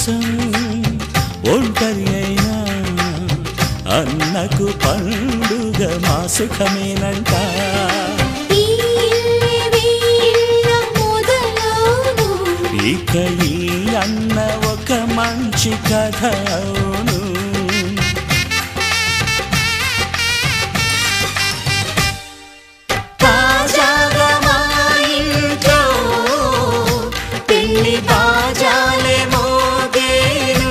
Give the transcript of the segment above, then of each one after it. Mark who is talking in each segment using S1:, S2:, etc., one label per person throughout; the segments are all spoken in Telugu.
S1: కోసం ఒంటరి అయినా అన్నకు పండుగ మా సుఖమేనంట. ఇక ఈ అన్న ఒక మంచి కథ అవును. తాజాగా మా ఇంట్లో పెళ్లి బాజాలే మోగేను.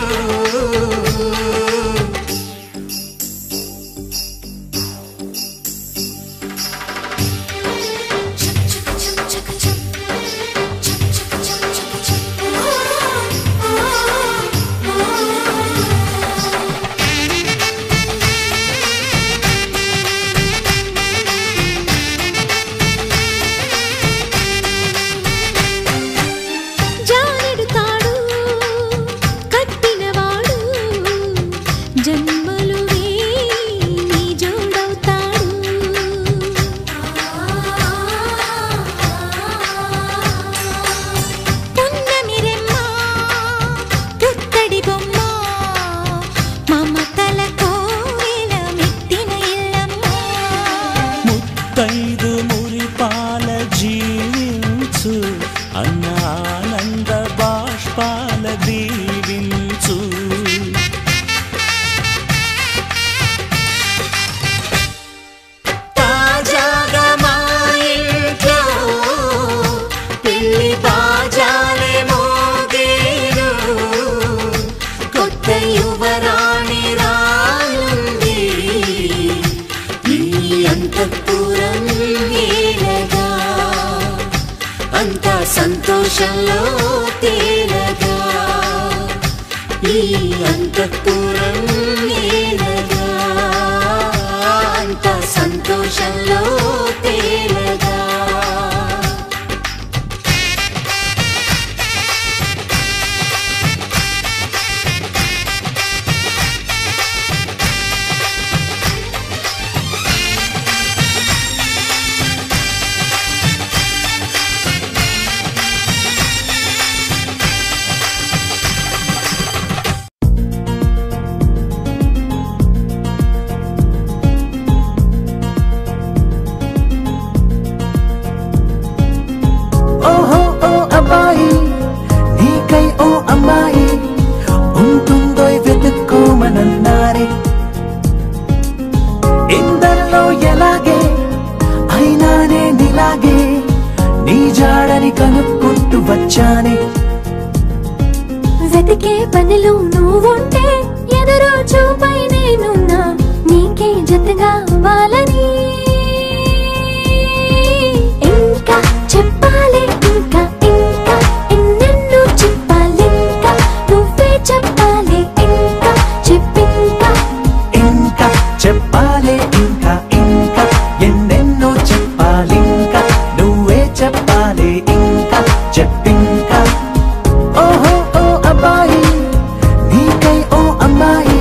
S1: ముత్తైదు మురిపాల జీవించు అన్న ఆనంద బాష్పాల దీవించు. తాజాగా మా ఇంట్లో పెళ్లి బాజాలే మోగేను. కొత్త యువరాణి రానుంది ఈ అంతఃపురం ఏలగా. అంతా సంతోషంలో తేలగా ఈ అంతఃపురం ఏలగా. అంతా సంతోషంలో తేలగా. నీకై ఓ అమ్మాయి ఉంటుందో వెతుక్కోమనన్నారే. ఇందరిలో ఎలాగే అయినానే నీలాగే నీ జాడని కనుక్కుంటూ వచ్చానే.
S2: వెతికే పనిలో నువ్వుంటే ఎదురు చూపై నేనున్నా నీకే జతగా అవ్వాలని. ఇంకా చెప్పాలి ఇంకా ఇంకా ఎన్నెన్నో చెప్పాలి. ఇంకా నువ్వే చెప్పాలి ఇంకా చెప్పింకా.
S1: ఇంకా చెప్పాలి ఇంకా ఇంకా ఎన్నెన్నో చెప్పాలి. ఇంకా నువ్వే చెప్పాలి ఇంకా చెప్పింకా. ఓహో ఓ అబ్బాయి నీకై ఓ అమ్మాయి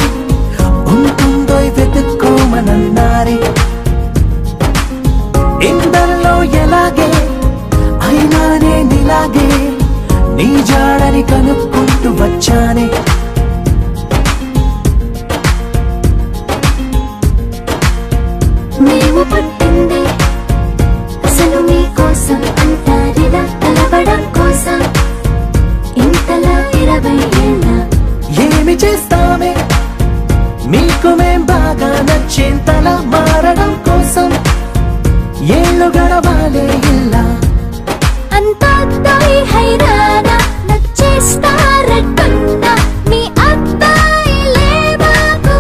S1: ఉంటుందో వెతుక్కోమనన్నారే. ఇందరిలో ఎలాగే అయినానే నీలాగే నీ జాడని కనుక్కుంటూ వచ్చానే.
S2: మేము పుట్టింది అసలు మీకోసం, అంటారిలా కలవడం కోసం. ఇంతలా 20 ఏళ్ళ
S1: ఏమి చేస్తామే మీకు మేం బాగా నచ్చేంతలా మారడం కోసం. ఏళ్ళు గడవాలే ఇలా
S2: అంతా అబ్బాయి హైరానా నచ్చేస్తారట్టున్నా మీ అబ్బాయిలే మాకు.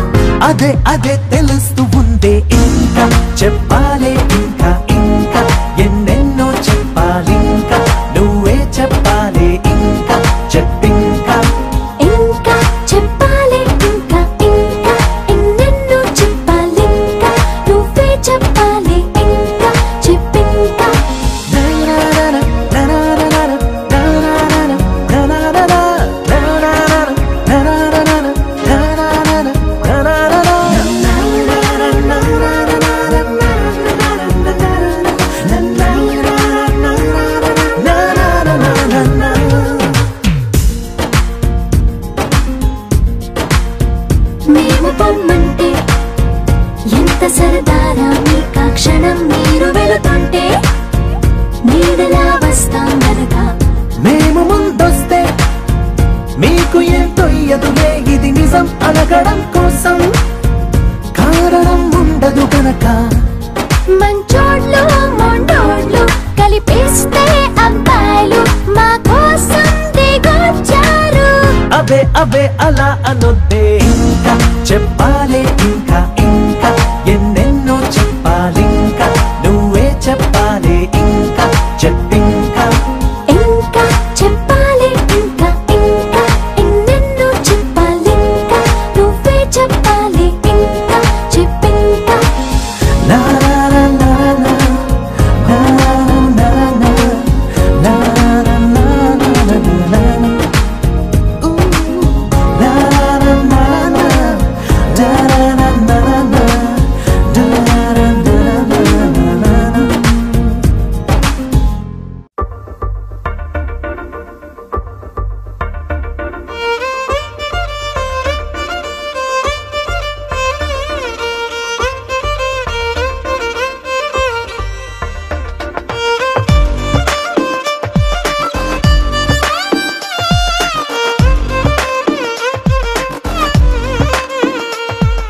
S1: అదే అదే తెలుస్తూ ఉందే. ఇంకా చెప్పాలి ఇంకా ఇంకా ఎన్నెన్నో చెప్పాలి. ఇంకా నువ్వే చెప్పాలి ఇంకా చెప్పింకా.
S2: ఇంకా చెప్పాలి ఇంకా ఇంకా ఎన్నెన్నో చెప్పాలి. ఇంకా నువ్వే చెప్పాలి ఇంకా చెప్పింకా. మేము పొమ్మంటే ఎంత సరదారా మీకా క్షణం మీరు వెళుతుంటే నీడలా వస్తాం గనక
S1: మేము ముందొస్తే మీకు ఎంతో ఎదురే ఇది నిజం అడగడం కోసం కారణం ఉండదు గనక
S2: మంచోళ్ళు మొండోళ్ళు కలిపేస్తే అబ్బాయిలు మా కోసం దిగొచ్చారు
S1: అబే అబే అలా అనొద్దే ఇంకా చెప్పాలే ఇంకా ఇంకా ఎన్నెన్నో చెప్పాలింకా నువ్వే చెప్పాలి ఇంకా చెప్పింకా
S2: ఇంకా చెప్పాలి ఇంకా ఇంకా ఎన్నెన్నో చెప్పాలింకా నువ్వే చెప్పాలి ఇంకా చెప్పింకా
S1: నా నా నా నా నా నా నా నా నా నా నా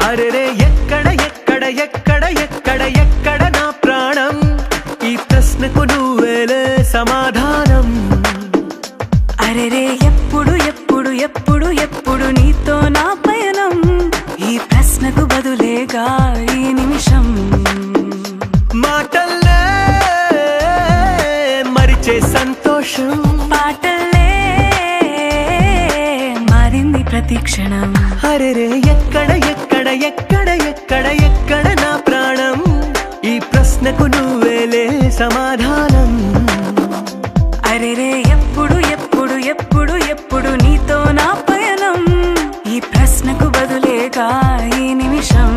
S1: అరెరే ఎక్కడ ఎక్కడ ఎక్కడ ఎక్కడ ఎక్కడ నా ప్రాణం ఈ ప్రశ్నకు నువ్వేలే సమాధానం
S3: అరెరే ఎప్పుడు ఎప్పుడు ఎప్పుడు ఎప్పుడు నీతో నా పయనం ఈ ప్రశ్నకు బదులేగా ఈ నిమిషం
S1: మాటల్లే మరిచే సంతోషం
S3: పాటలే మారింది ప్రతి క్షణం
S1: అరెరే ఎక్కడ ఎక్కడ ఎక్కడ ఎక్కడ ఎక్కడ నా ప్రాణం ఈ ప్రశ్నకు నువ్వేలే సమాధానం
S3: అరెరే ఎప్పుడు ఎప్పుడు ఎప్పుడు ఎప్పుడు నీతో నా పయనం ఈ ప్రశ్నకు బదులేగా ఈ నిమిషం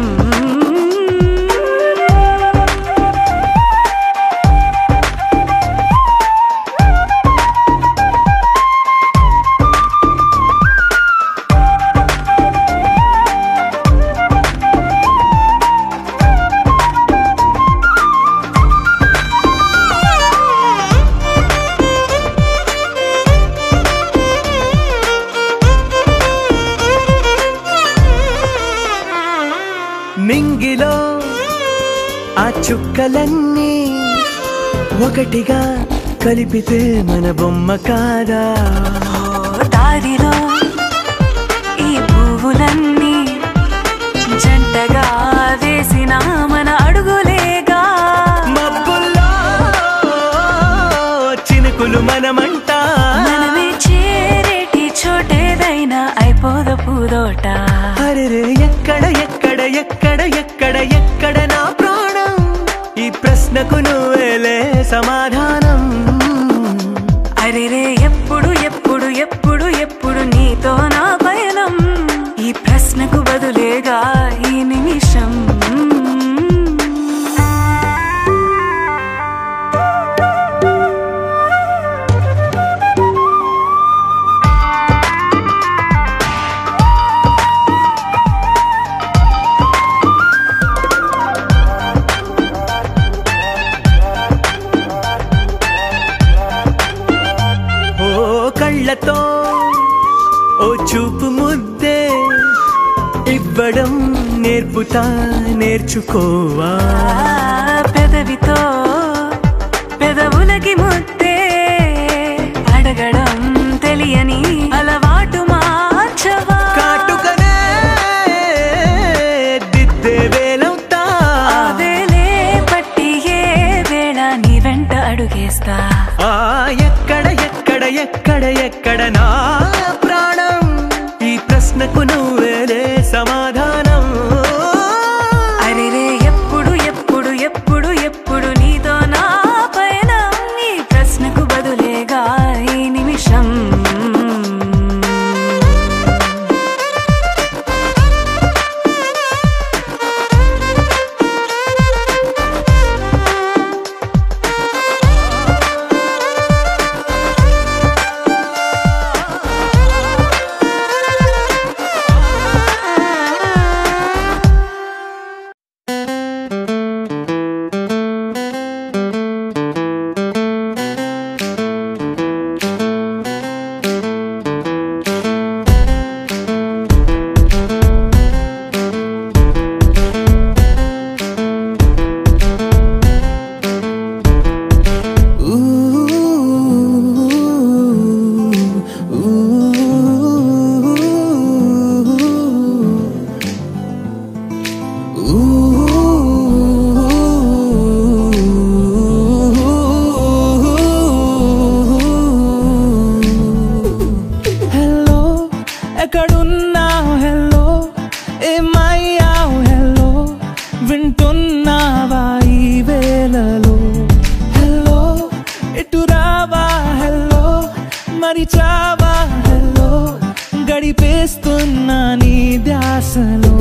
S1: మింగిలో ఆ చుక్కలన్నీ ఒకటిగా కలిపితే మన బొమ్మ కాదా
S3: దారిలో ఈ పువ్వులన్నీ జంటగా వేసిన మన అడుగులేగా
S1: మబ్బుల్లో చినుకులు మనమంట
S3: మనమే చేరేటి చోటేదైనా అయిపోద పూదోట
S1: అరెరే ఎక్కడ ఎక్కడ ఎక్కడ ఎక్కడ ఎక్కడ నా ప్రాణం ఈ ప్రశ్నకు నువ్వేలే సమాధానం
S3: అరెరే ఎప్పుడు ఎప్పుడు ఎప్పుడు ఎప్పుడు నీతో నా పయనం ఈ ప్రశ్నకు బదులేగా ఈ నిమిషం
S1: కళ్ళతో ఓ చూపు ముద్దే ఇవ్వడం నేర్పుతా నేర్చుకోవా
S3: పెదవితో పెదవులకి ముద్దే అడగడం తెలియని అలవాటు మార్చవా
S1: కాటుకనే దిద్దే వేలవుతా
S3: వేలే పట్టి ఏ వేళ నీ వెంట అడుగేస్తా
S1: ఎక్కడ ఎక్కడ ఎక్కడ ఎక్కడ నా ప్రాణం ఈ ప్రశ్నకు నువ్వేలే సమాధానం
S3: అరెరే ఎప్పుడు ఎప్పుడు ఎప్పుడు ఎప్పుడు నీతో నా పయనం ఈ ప్రశ్నకు బదులేగా ఈ నిమిషం
S1: గడిపేస్తున్నా నీ ధ్యాసలో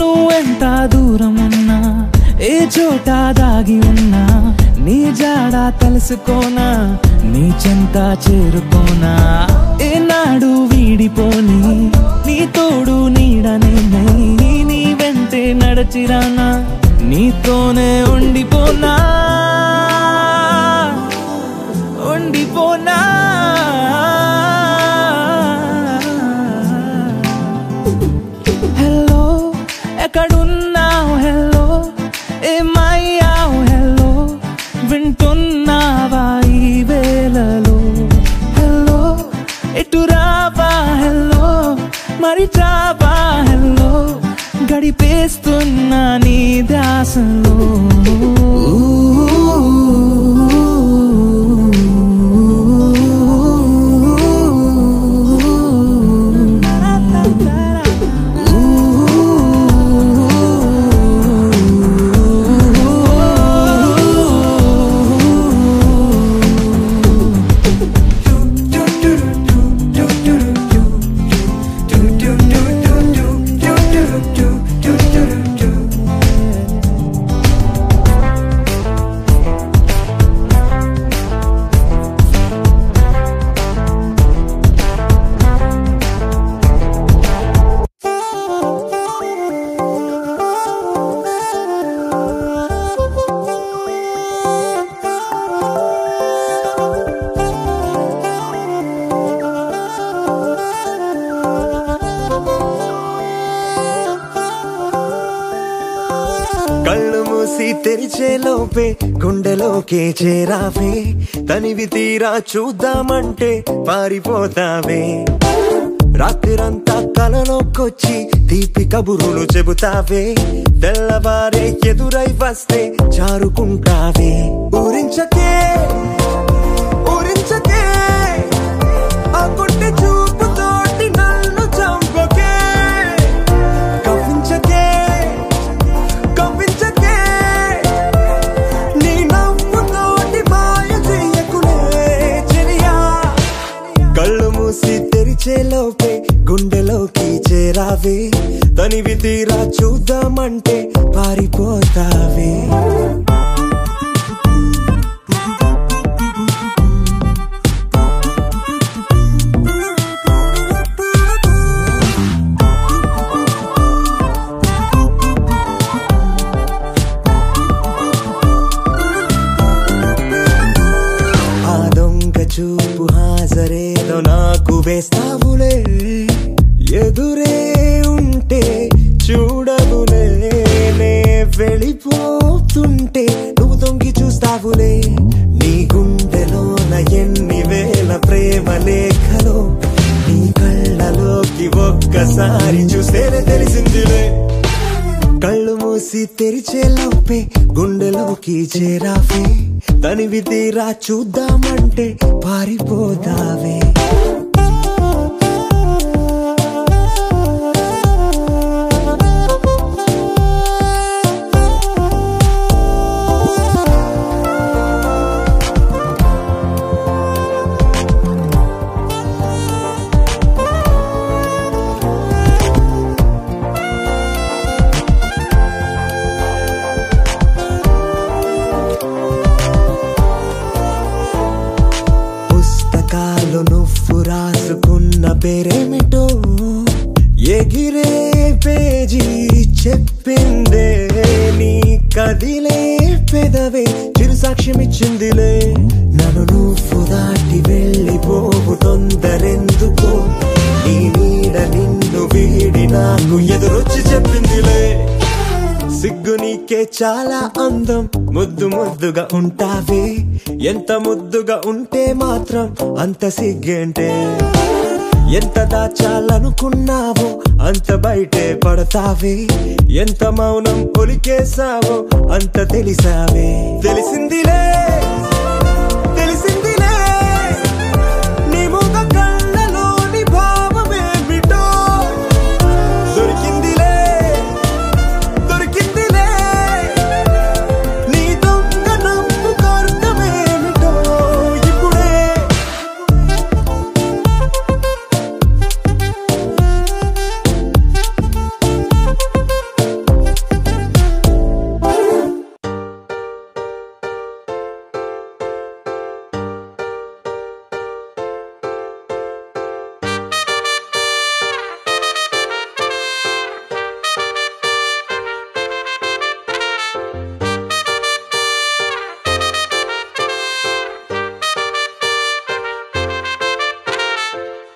S1: నువ్వెంత దూరమున్నా ఏ చోట దాగి ఉన్నా నీ జాడ తెలుసుకోనా నీ చెంత చేరుకోనా ఏనాడు వీడిపోని నీ తోడు నీడనే నీ వెంటే నడచిరానా నీతోనే ఉండిపోనా ఉండిపోనా హలో ఎక్కడున్నావు హలో ఏమయ్యావు హలో వింటున్నావా ఈ వేళలో హలో ఎటు రావా హలో మరి చావా హలో గడిపేస్తున్నా నీ ధ్యాసలో కళ్ళు మూసి తెరిచేలోపే గుండెలోకే చేరావే తనివి తీరా చూద్దామంటే పారిపోతావే రాత్రిరంతా కలలోకొచ్చి తీపి కబురులు చెబుతావే తెల్లవారే ఎదురై వస్తే జారుకుంటావే ఊరించకే ఊరించకే ఆ కొట్టే చూపుతోటి నన్ను చంపకే కవ్వించకే కవ్వించకే నీ నవ్వుతోటి మాయ చెయ్యకునే చెలియా కళ్ళు మూసి తెరిచేలోపే గుండెలోకి చేరావే తనివి తీరా చూద్దామంటే పారిపోతావే ఆ దొంగ చూపు హాజరేదో నాకు వేస్తావులే ఎదురే ఉంటే చూడవులే నే వెళ్ళిపోతుంటే నువ్వు తొంగి చూస్తావులే నీ గుండెలోన ఎన్ని వేల ప్రేమ లేఖలో నీ కళ్ళలోకి ఒక్కసారి చూస్తేనే తెలిసిందిలే కళ్ళు మూసి తెరిచేలోపే గుండెలోకి చేరావే తనివి తీరా చూద్దామంటే పారిపోతావే నాలో నువ్వు రాసుకున్న పేరేమిటో ఎగిరే పేజీ చెప్పిందే నీ కదిలే పెదవే చిరు సాక్ష్యమిచ్చిందిలే నన్ను నువ్వు దాటి వెళ్ళిపోవు తొందరెందుకో నీ నీడ నిన్ను వీడి నాకు ఎదురొచ్చి చెప్పిందిలే సిగ్గు నీకే చాలా అందం ముద్దు ముద్దుగా ఉంటావే ఎంత ముద్దుగా ఉంటే మాత్రం అంత సిగ్గేంటే ఎంత దాచాలనుకున్నావో అంత బయటే పడతావే ఎంత మౌనం ఒలికేసావో అంత తెలిసావే తెలిసిందిలే తెలిసిందిలే నీ ముఖ కళ్ళలోని భావమేమిటో దొరికిందిలే దొరికిందిలే నీ దొంగ నవ్వు కోర్తమేమిటో ఇప్పుడే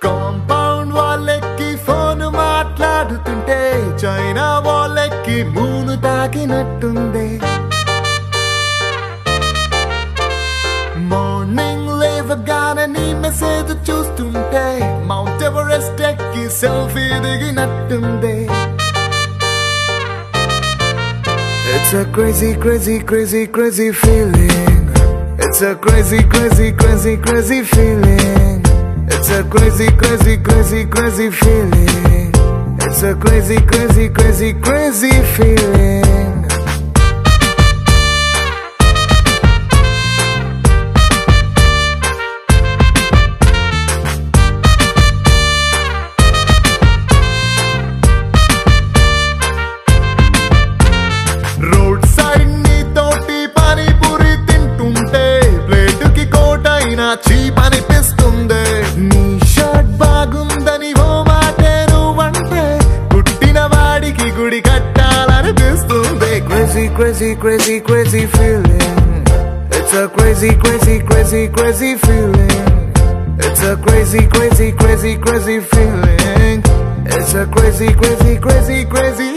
S4: కాంపౌండ్ వాళ్ళెక్కి ఫోన్ మాట్లాడుతుంటే చైనా వాళ్ళెక్కి మూను తాకినట్టుంది మార్నింగ్ లేవగానే నీ మెసేజ్ చూస్తుంటే మౌంట్ ఎవరెస్ట్ ఎక్కి selfie దిగినట్టుంది It's a crazy, crazy, crazy, crazy feeling. It's a crazy, crazy, crazy, crazy feeling. It's a crazy, crazy, crazy, crazy feeling. It's a crazy, crazy, crazy, crazy feeling. Road side నీ తోటి పానీపూరి తింటుంటే ప్లేటుకి కోటైనా చీప్ అనిపిస్తుంది నీ షర్ట్ బాగుందని ఓ మాటే నువ్వంటే పుట్టిన వాడికి గుడి కట్టాలనిపిస్తుంది crazy crazy crazy crazy feeling it's a crazy crazy crazy crazy feeling it's a crazy crazy crazy crazy feeling it's a crazy crazy crazy crazy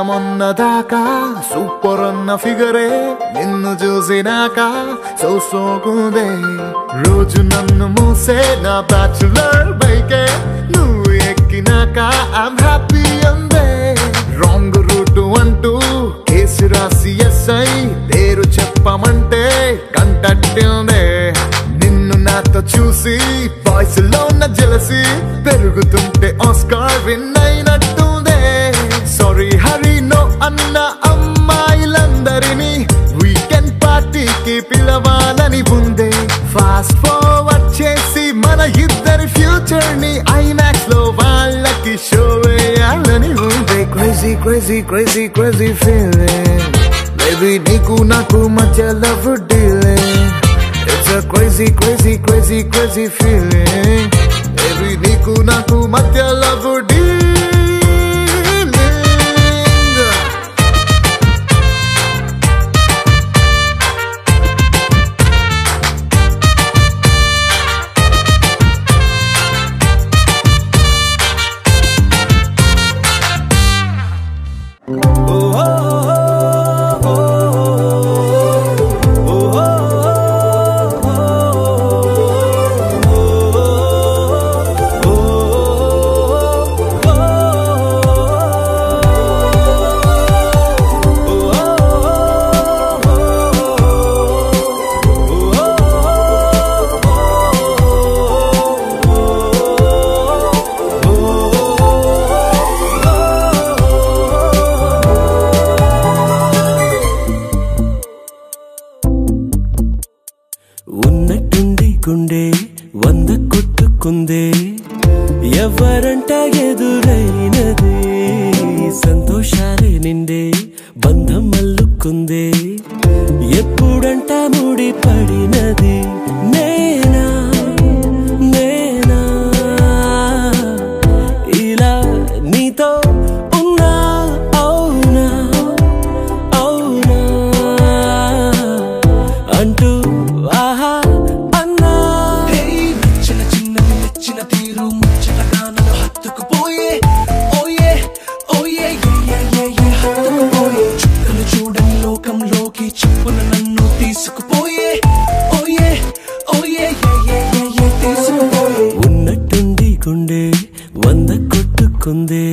S4: మొన్నదాకా సూపర్ అన్న ఫిగరే నిన్ను చూసినాక సోకుందే రోజు నన్ను మూసే నా బ్యాచులర్ బైకే నువ్వు ఎక్కినాక ఐమ్ హ్యాపీ అందే రాంగ్ రూట్ అంటూ కేసు రాసి ఎస్ఐ పేరు చెప్పమంటే కంటట్టిందే నిన్ను నాతో చూసి వాయిస్ లో ఉన్న జెలసీ పెరుగుతుంటే ఆస్కార్ విన్ అయినట్టుందే సారీ హరి నో అన్న అమ్మాయిలందరినీ వీకెండ్ పార్టీకి పిలవాలని ఉందే ఫాస్ట్ ఫార్వర్డ్ చేసి మన ఇద్దరి ఫ్యూచర్ ని ఐమాక్స్ లో వాళ్ళకి షో వేయాలని ఉందే crazy crazy crazy crazy feeling baby నీకు నాకు మధ్య love dealing it's a crazy crazy crazy crazy feeling baby నీకు నాకు మధ్య లవ్ డీలింగ్
S1: గుండె 100 కొట్టుకుందే ఎవరంట ఎదురైనది సంతోషాలే నిండే బంధం అల్లుకుందే ఎప్పుడంట ముడి పడినది నేనా నేనా ఇలా నీతో ఉన్నా అవునా అవునా అంటూ ఆహా అన్నా
S5: నచ్చిన చిన్నది నచ్చిన తీరు ముచ్చటగా నన్ను హత్తుకుపోయే ఓయే ఓయే హత్తుకుపోయే చుక్కలు చూడని లోకంలోకి చెప్పున నన్ను తీసుకుపోయే ఓయే ఓయే తీసుకుపోయే
S1: ఉన్నట్టుండి గుండె 100 కొట్టుకుందే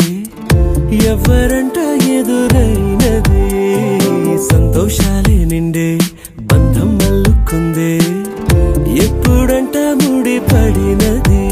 S1: ఎవరంట ఎదురైనది సంతోషాలే నిండే బంధం అల్లుకుందే ఎప్పుడంట ముడి పడినది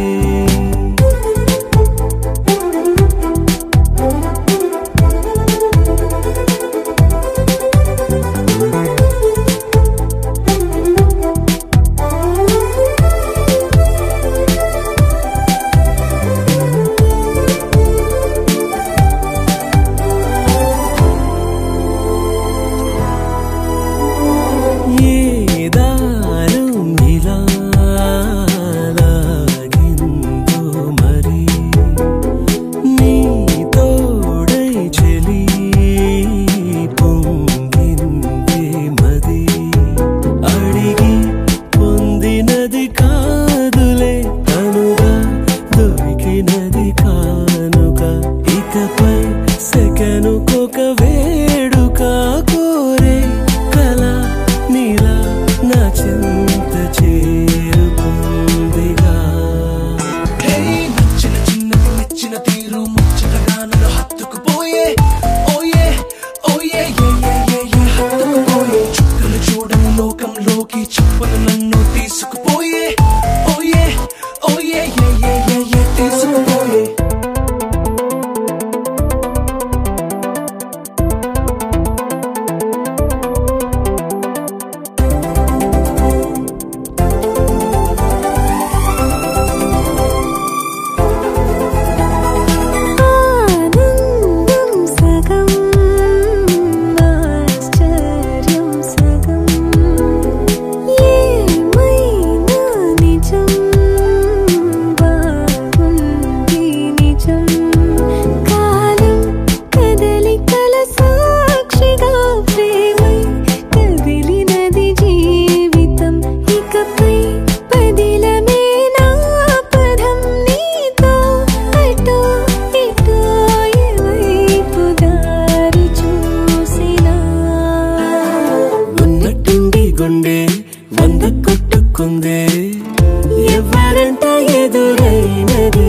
S1: ఎవరంట ఎదురైనది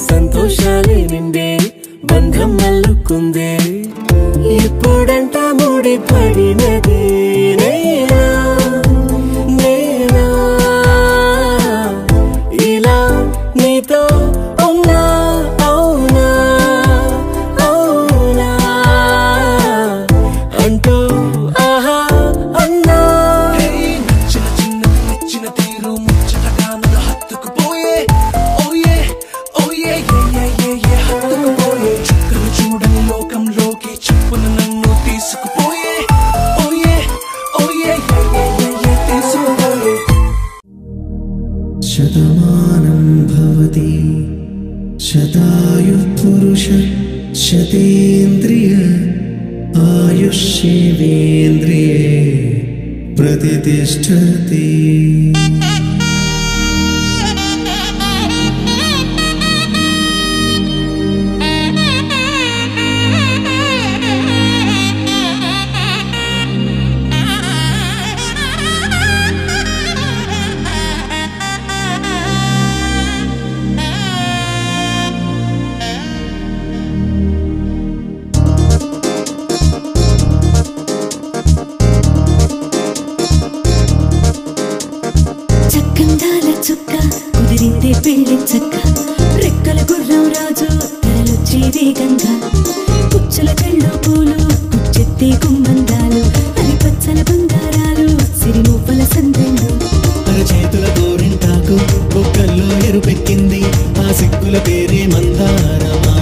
S1: సంతోషాలే నిండే బంధం అల్లుకుందే ఎప్పుడంట ముడి పడినది నేనా నేనా ఇలా నీతో ఉన్నా అవునా అవునా అంటూ ఆహా అన్నా
S6: శతమానం భవతి శతాయుః పురుష శతేంద్రియ ఆయుష్యేవేంద్రియే ప్రతిష్ఠతి
S2: పెళ్లి చక్క రెక్కల గుర్రం రాజు తరలొచ్చి వేగంగా పుచ్చల చెళ్ళు పూలు కుచ్చెత్తి గుమ్మందాలు అరి పచ్చల బంగారాలు సిరి మువ్వల సందెళ్ళు
S6: చేతుల
S1: పేరే మందారమా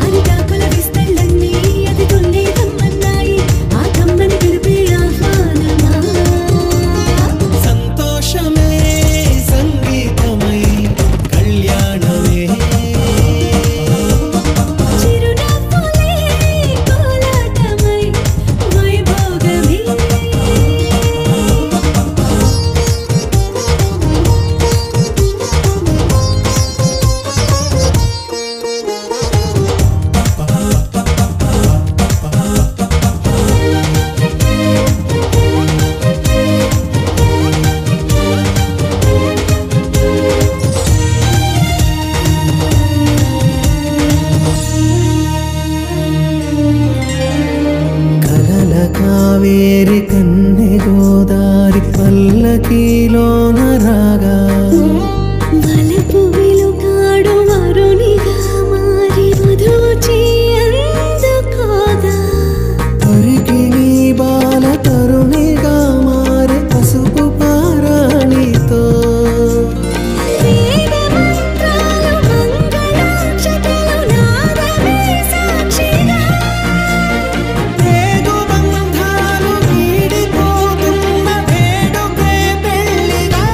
S2: అరిటాకుల విస్తళ్ళన్నీ అది తొండే కమ్మన్నాయి ఆ కమ్మని పిలిపే ఆహ్వానమా
S1: సంతోషమే సంగీతమై కళ్యాణమే
S2: చిరునవ్వులే కోలాటమై వైభోగమే
S1: కలల కావేరి కన్నె గోదారి పల్లకీలోన రాగా
S2: వలపు వెలుగాడు వరునిగా మారి మధుచి అందుకోదా
S1: పరికి నీ బాల తరుణిగా మారి పసుపు పారాణితో
S2: వేద మంత్రాలు మంగళాక్షతలు నాదమే సాక్షిగా
S1: పేగు బంధాలు వీడిపోతున్న వేడుకే పెళ్లిగా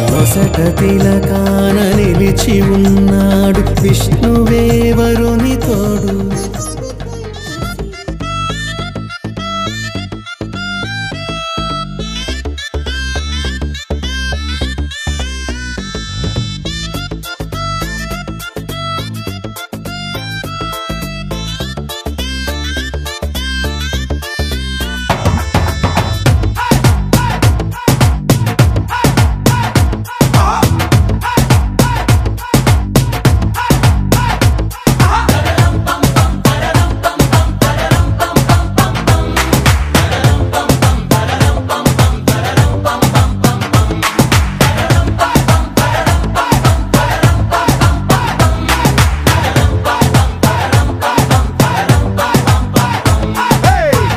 S1: నొసట తిలకాన నిలిచి ఉన్నాడు విష్ణువే వరుని తోడు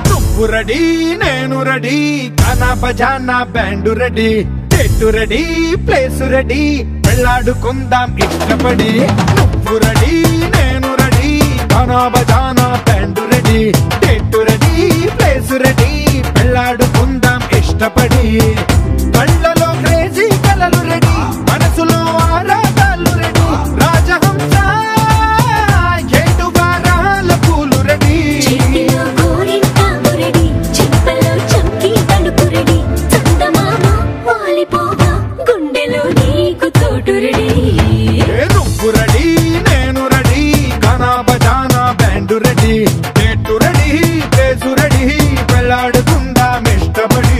S7: నువ్వు రెడీ నేను రెడీ గానా బజానా బ్యాండ్ రెడీ చెట్టు రెడీ ప్లేస్ రెడీ వెళ్ళాడుకుందాం ఇష్టపడి నువ్వు రెడీ నేను రెడీ గానా బజానా బ్యాండ్ రెడీ చెట్టు రెడీ ప్లేస్ రెడీ వెళ్ళాడుకుందాం ఇష్టపడి కళ్ళలో క్రేజీ కలలు రెడీ మనసులో ఆరాధాలు రెడీ రాజహంస ఏడు వారాల పూలు రెడీ
S2: చెట్టిలో గోరింటాకు రెడీ చిప్పలో చంకి తడుపు రెడీ చందమామ వాలిపోగా గుండెలో నీకు తోడు రెడీ
S7: నువ్వు రెడీ నేను రెడీ గానా బజానా బ్యాండ్ రెడీ చెట్టు రెడీ ప్లేసు రెడీ వెళ్ళాడుకుందాం ఇష్టపడి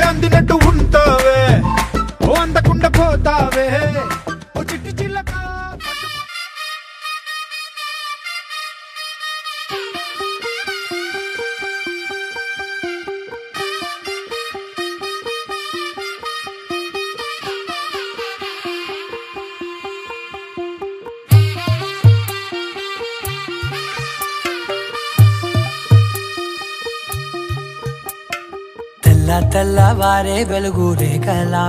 S7: అందినట్టు ఉంటావే ఓ అందకుండా పోతావే ఓ చిట్టి చిల్లక
S8: తెల్లవారే వెలుగు రేఖలా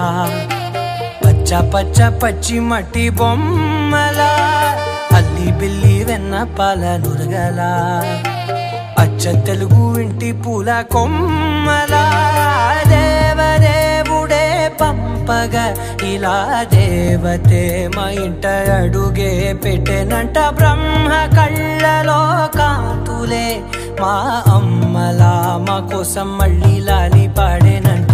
S8: పచ్చ పచ్చ పచ్చి మట్టి బొమ్మలా అల్లి బిల్లి వెన్న పాల నురగలా అచ్చ తెలుగు ఇంటి పూల కొమ్మలా దేవదేవుడే పంప చెప్పగా ఇలా దేవతే మా ఇంట అడుగే పెట్టెనంట బ్రహ్మ కళ్ళలో కాంతులే మా అమ్మలా మా కోసం మళ్ళీ లాలి పాడేనంట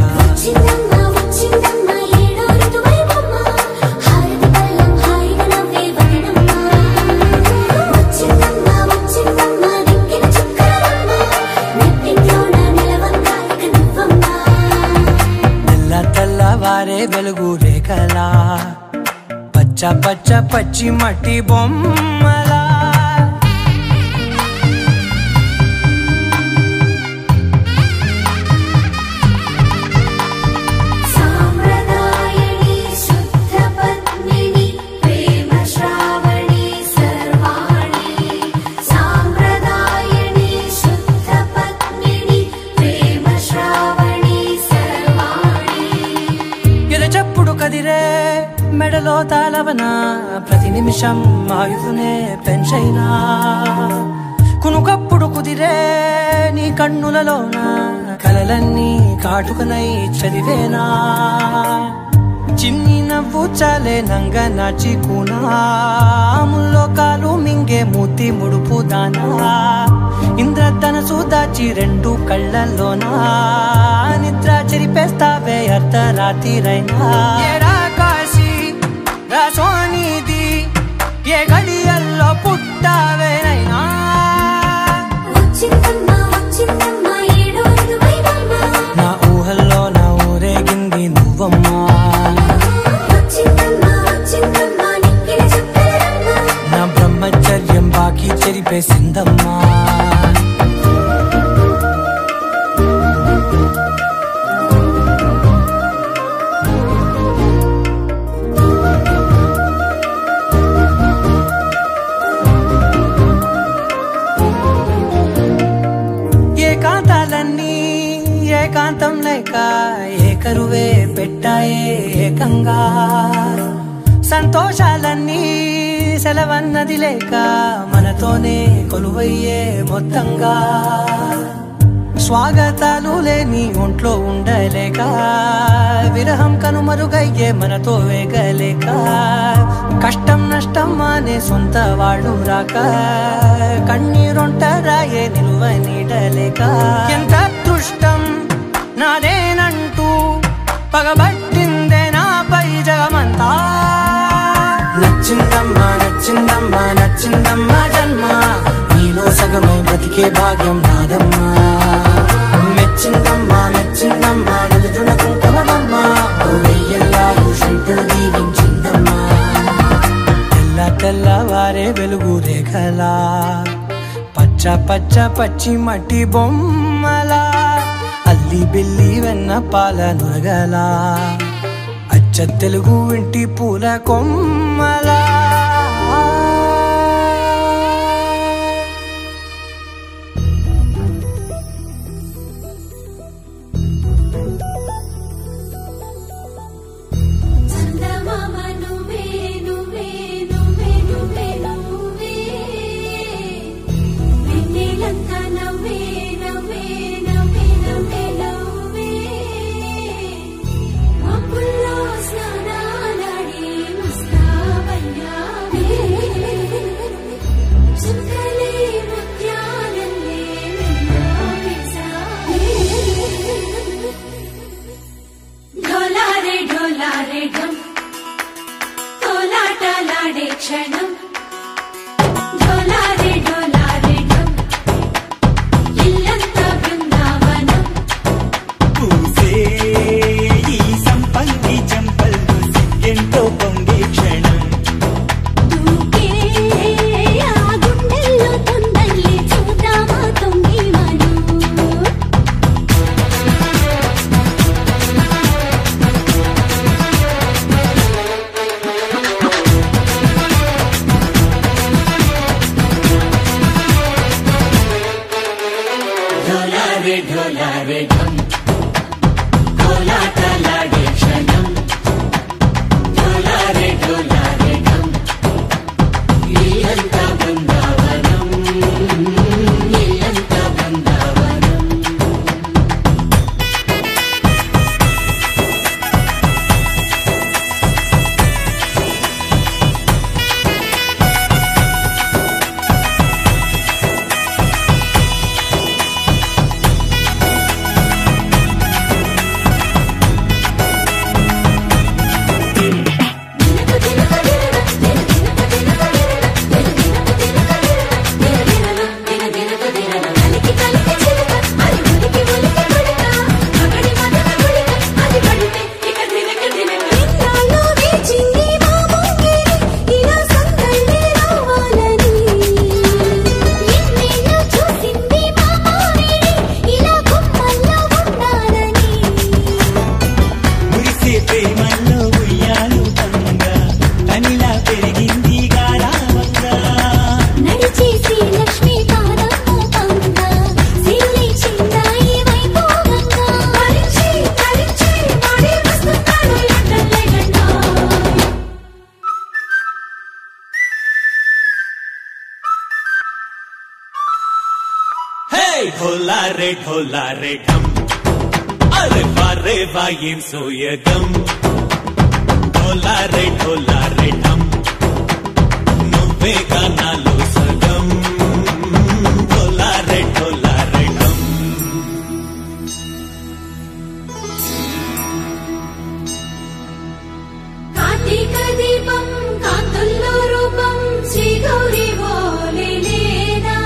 S8: తెల్లవారే వెలుగు రేఖలా పచ్చ పచ్చ పచ్చి మట్టి బొమ్మలా మెడలో తాళవన ప్రతి నిమిషం ఆయుధునే పెంచైనా కునుకప్పుడు కుదిరే నీ కన్నులలోన కలలన్నీ కాటుకనై చదివేనా చిన్ని నవ్వు చాలే నంగ నాచి కూనాముల్లో కాలు మింగే మూతి ముడుపు దానా ఇంద్రధనసు దాచి రెండు కళ్ళల్లోనా నిద్ర చెరిపేస్తావే అర్ధరాత్రిరైనా సోనిది ఏ గడియల్లో పుట్టావేనైనా నా ఊహల్లో నా ఊరేగింది నువ్వమ్మా నా బ్రహ్మచర్యం బాకీ చెరిపేసిందమ్మా ఏకాంతం లేక ఏకరువే పెట్టాయే ఏకంగా సంతోషాలన్నీ సెలవన్నది లేక మనతోనే కొలువయ్యే మొత్తంగా స్వాగతాలు లేని ఒంట్లో ఉండలేక విరహం కనుమరుగయ్యే మనతో వేగలేక కష్టం నష్టం అనే సొంత వాడు రాక కన్నీరొంటరాయే నిలువ నీడలేక ఎంత అదృష్టం నాదేనంటూ పగబట్టిందే నాపై జగమంతా నచ్చిందమ్మా నచ్చిందమ్మా నచ్చిందమ్మా జన్మ నీలో సగమై బ్రతికే భాగ్యం నాదమ్మా మెచ్చిందమ్మా మెచ్చిందమ్మా నిలుదున కుంకుమమ్మా వెయ్యల్లాలు శంకరు దీవించిందమ్మా తెల్లవారే వెలుగు రేఖలా పచ్చ పచ్చ పచ్చి మట్టి బొమ్మలా అల్లి బిల్లి వెన్న పాల నురగలా అచ్చ తెలుగు ఇంటి పూల కొమ్మలా
S2: క్షణం డోలారే డోలారే డోల్ ఇల్లంతా బృందావనం
S9: పూసే ఈ సంపంగి జంపల్లో సిగ్గెంతో పొంగే క్షణం
S2: దూకే ఆ గుండెల్లో తొందల్లి చూద్దామా తొంగి మను
S9: ढोला रे ढम अरे वारे वायें सोयगम ढोला रे ढम నువ్వేగా నాలో సగం ढोला रे ढम
S2: కార్తీక దీపం కాంతుల్లో రూపం శ్రీ గౌరీ ఓలేనా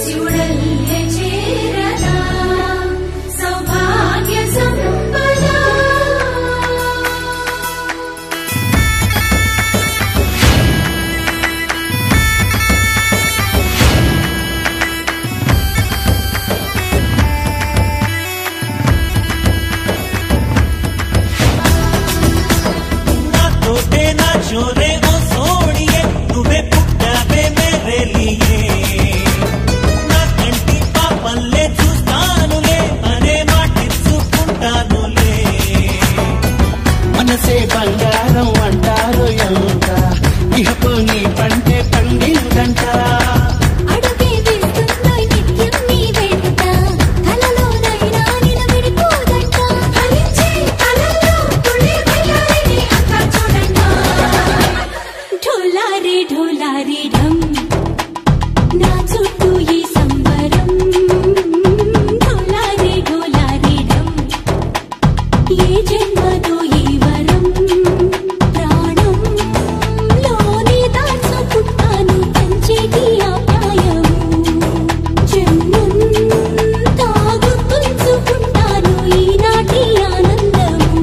S2: శివుడల్లే చేరదా సౌభాగ్య సంపద
S9: छोरे ओ सोनिए तुम्हें पुट्टावे मेरे लिए ना कंटी पापल्ले చూస్తానులే అనే మాటిచ్చుకుంటానులే
S8: మనసే బంగారం అంటారు ఎంత ఇహపు నీ పంటే పండిందంట
S2: అడుగే వేస్తున్నా నిత్యం నీ వెంట కలలోనైనా నిలబడిపోదంట హరించే కలల్లో తుళ్ళి వయ్యారిని అంతా చూడంట ढोला रे ढम నా చుట్టూ ఈ సంబరం ढोला रे ढम ఏ జన్మతో ఈ వరం ప్రాణం లోని దాచుకుంటాను పంచేటి ఆప్యాయము జన్మం తాగుతుంచుకుంటాను ఈనాటి ఆనందము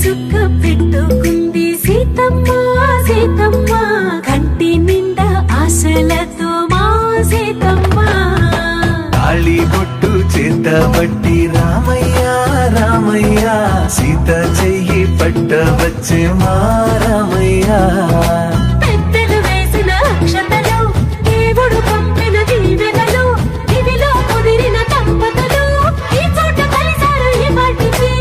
S2: చుక్క పెట్టుకుంది సీతమ్మ సీతమ్మ కంటి నిండా ఆశలతో మా సీతమ్మ
S1: తాళి బొట్టు చేతబట్టి రామయ్య రామయ్య సీత చెయ్యి పట్టవచ్చే మా రామయ్య
S2: పెద్దలు వేసిన అక్షతలు దేవుడు పంపిన దీవెనలు ఇవిలో కుదిరిన దంపతులు ఈ చోట కలిసారు ఈ పాటికి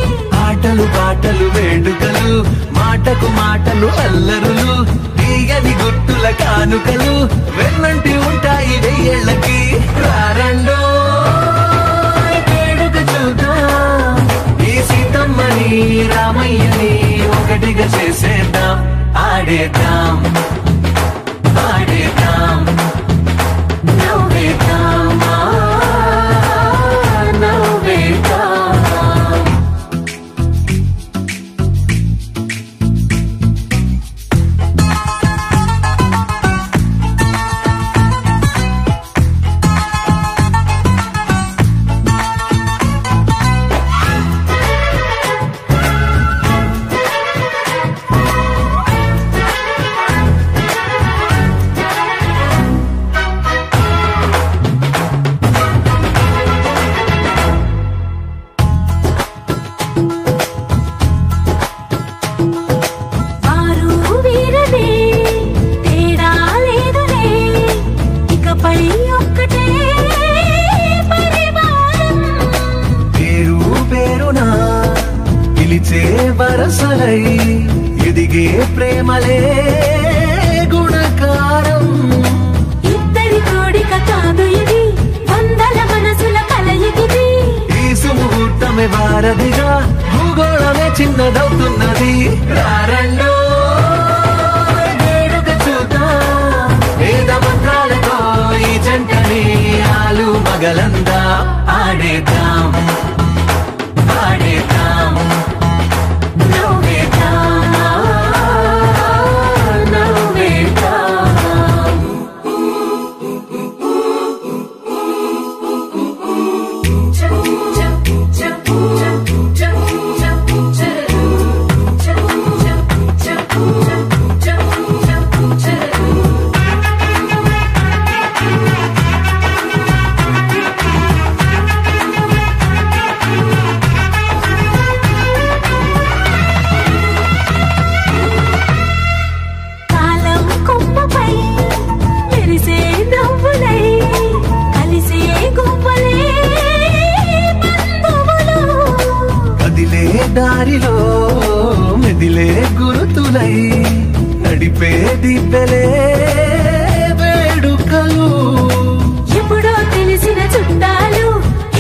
S1: ఆటలు పాటలు వేడుకలు మాటకు మాటలు అల్లరులు తీయని గుట్టుల కానుకలు వెన్నంటి ఉంటాయి వెయ్యేళ్ళకి రారండో వేడుక చూద్దాం ఈ సీతమ్మని రామయ్యని ఒకటిగా చేసేద్దాం ఆడేద్దాం ఆడేద్దాం నవ్వేద్దాం నవ్వేద్దాం ఎదిగే ప్రేమలే గుణకారం.
S2: ఇద్దరి కోడిక కాదు ఇది, వందల మనసుల కలయికిది.
S1: ఈ సుముహూర్తమే వారధిగా, భూగోళమే చిన్నదవుతున్నది. రారండో వేడుక చూద్దాం, వేద మంత్రాలతో ఈ జంటని ఆలు మగలందా ఆడేద్దాం ఆడేద్దాం నవ్వేద్దాం నవ్వేద్దాం.
S2: కాలం కొమ్మపై మెరిసే నవ్వులై కలిసే గువ్వలే బంధువులు.
S1: కదిలే దారిలో మెదిలే గురుతులై నడిపే దివ్యలే వేడుకలు.
S2: ఎప్పుడో తెలిసిన చుట్టాలు,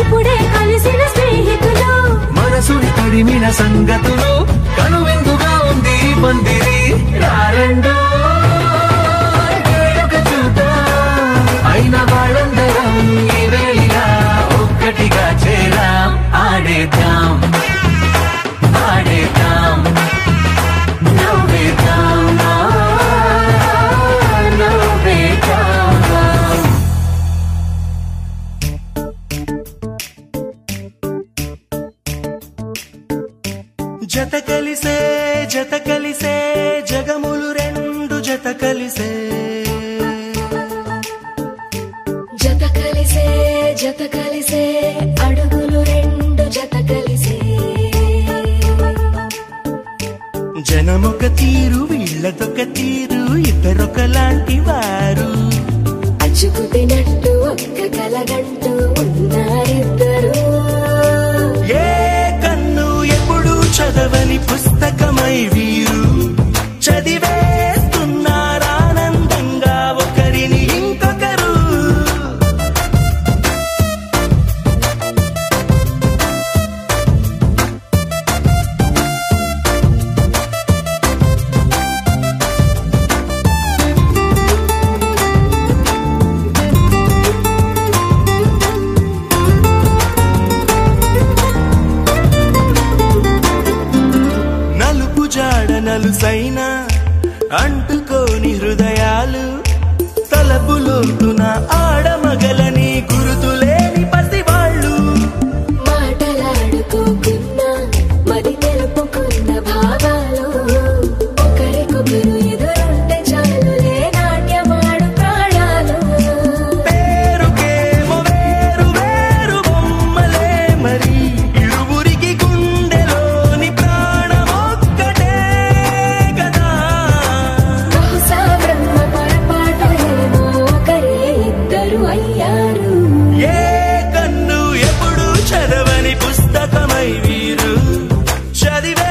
S2: ఇప్పుడే కలిసిన స్నేహితులు.
S1: మనసుని తడిమిన సంగతులు, కనువిందుగా ఉంది ఈ పందిరి. రారండో వేడుక చూద్దాం, అయిన వాళ్ళందరం ఈ వేళ ఒక్కటిగా చేరాం. ఆడేద్దాం ఆడేద్దాం నవ్వేద్దాం నవ్వేద్దాం.
S9: జత కలిసే జగములు రెండు జత కలిసే.
S2: జత కలిసే అడుగులు రెండు జత కలిసే.
S9: జనమొక తీరు వీళ్ళదొక తీరు, ఇద్దరొకలాంటి వారు.
S2: అచ్చుకు తినట్టు ఒక్క కలగంటూ ఉన్నారిద్దరు.
S9: ఏ కన్ను ఎప్పుడు చదవని పుస్తకమై వీరు చదివేస్తున్నారానందంగా ఒకరిని ఇంకొకరు. నలుపు జాడ నలుసైన అంటుకోని హృదయాలు, తలపులోతున ఆడమగలని గురుతులేని పసివాళ్ళు.
S2: మాటలాడుకోకున్న మరి తెలుపుకున్న భావాలు, ఒకరికొకరు ఎదురుంటే చాలులే నాట్యమాడు ప్రాణాలు.
S9: పేరుకేమో వేరు వేరు బొమ్మలే మరి, ఇరువురికి గుండెలోని ప్రాణమొక్కటే కదా.
S2: బహుశా బ్రహ్మ పొరపాటులేమో ఒకరే ఇద్దరు అయ్యారు.
S9: ఏ కన్ను ఎప్పుడు చదవని పుస్తకమై వీరు చదివేస్తున్నారానందంగా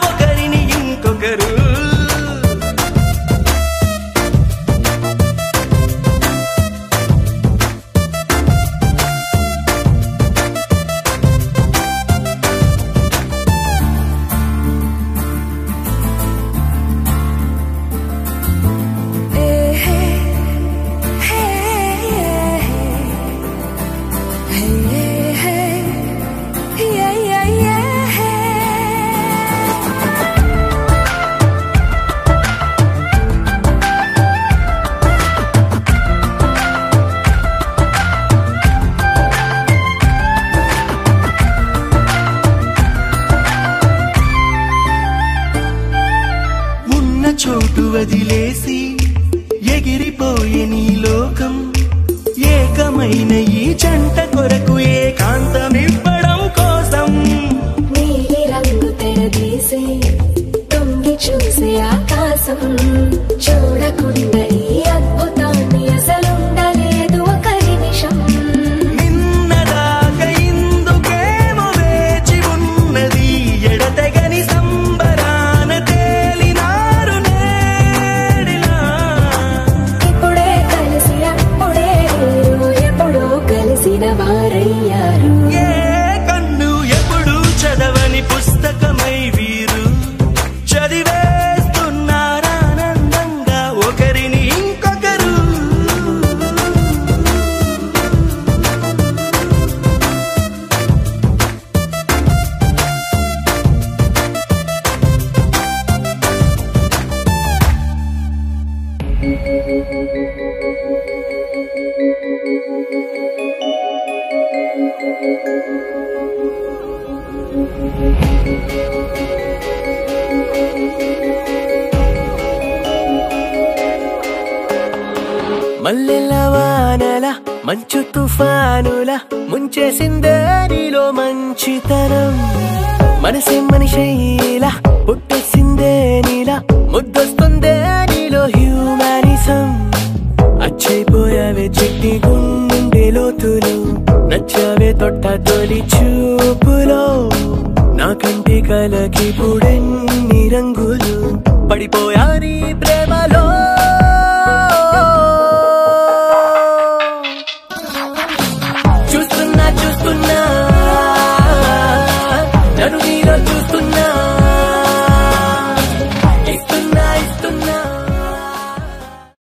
S9: ఒకరిని ఇంకొకరు. ఉన్న చోటు వదిలేసి ఎగిరిపోయే నీ లోకం, ఏకమైన ఈ జంట కొరకు ఏకాంతమివ్వడం కోసం.
S2: నీలి రంగు తెరదీసే తొంగి చూసే ఆకాశం, చూడకుండా ఈ అద్భుతాన్ని అసలుండలేదు ఒక నిమిషం.
S9: నిన్నదాకా ఇందుకేమో వేచి ఉన్నది మల్లెల వానల మంచు తుఫానుల ముంచేసిందే నీలో మంచితనం మనసే మనిషైలా పుట్టేసిందే నీలా ముద్దొస్తుందే నీలో హ్యూమానిజం అచ్చైపోయావే చిట్టి గుండె లోతులు నచ్చావే తొట్ట తొలి చూపులో నా కంటి కలకి పుడెన్ని రంగులు పడిపోయా నీ ప్రేమలో